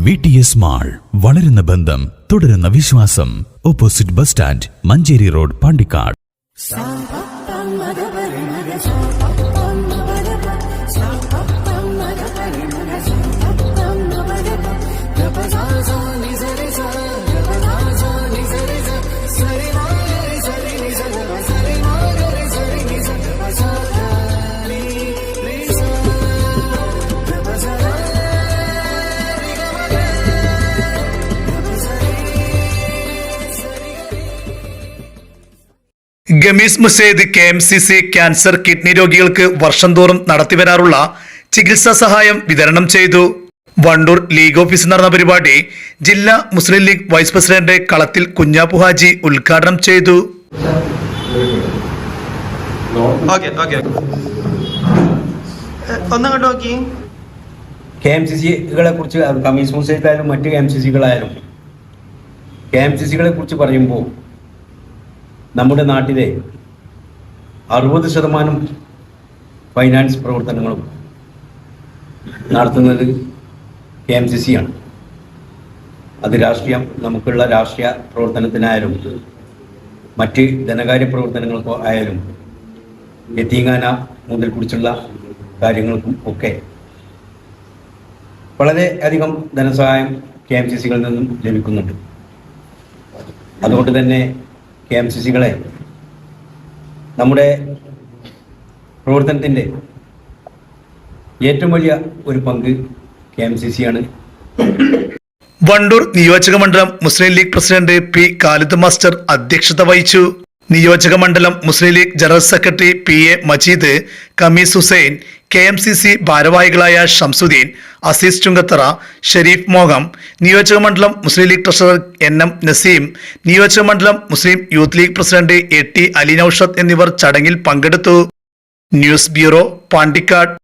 VTS mall, വളരുന്ന ബന്ധം, തുടരുന്ന വിശ്വാസം. Opposite bus stand, Manjeri road, Pandikkad. Gamees Musaid KMCC cancer kidney രോഗികൾക്ക് വർഷം തോറും നടത്തിവരാറുള്ള ചികിത്സാ സഹായം വിതരണം ചെയ്തു. വണ്ടൂർ ലീഗ് ഓഫീസിൽ നടന്ന പരിപാടി ജില്ലാ മുസ്ലിം ലീഗ് വൈസ് പ്രസിഡന്റ് കളത്തിൽ കുഞ്ഞാപ്പു ഹാജി ഉദ്ഘാടനം ചെയ്തു. KMCCകളെ കുറിച്ച് ഗമീസ് മുസൈദായാലും മറ്റ് KMCCകളായാലും KMCCകളെ കുറിച്ച് പറയുമ്പോൾ നമ്മുടെ നാട്ടിലെ 60% ഫൈനാൻസ് പ്രവർത്തനങ്ങളും നടത്തുന്നത് KMCC ആണ്. അത് നമുക്കുള്ള രാഷ്ട്രീയ പ്രവർത്തനത്തിനായാലും മറ്റ് ധനകാര്യ പ്രവർത്തനങ്ങൾക്കോ ആയാലും യതീംഖാന മുതൽ കുറിച്ചുള്ള കാര്യങ്ങൾക്കും ഒക്കെ വളരെ അധികം ധനസഹായം KMCCകളിൽ നിന്നും ലഭിക്കുന്നുണ്ട്. അതുകൊണ്ട് തന്നെ KMCCകളെ നമ്മുടെ പ്രവർത്തനത്തിൻ്റെ ഏറ്റവും വലിയ ഒരു പങ്ക് KMCC ആണ്. വണ്ടൂർ നിയോജക മണ്ഡലം Muslim League president P. Khalid master അധ്യക്ഷത വഹിച്ചു. നിയോജക മണ്ഡലം Muslim League general secretary PA Majeed, Kamees Hussain, KMCC ഭാരവാഹികളായ ഷംസുദ്ദീൻ, അസീസ് ചുങ്കത്തറ, ഷെരീഫ് മോഹം, നിയോജക മണ്ഡലം മുസ്ലിം ലീഗ് ട്രഷറർ NM നസീം, നിയോജക മണ്ഡലം മുസ്ലിം യൂത്ത് ലീഗ് പ്രസിഡന്റ് AT അലി നൌഷദ് എന്നിവർ ചടങ്ങിൽ പങ്കെടുത്തു. News bureau, Pandikkad.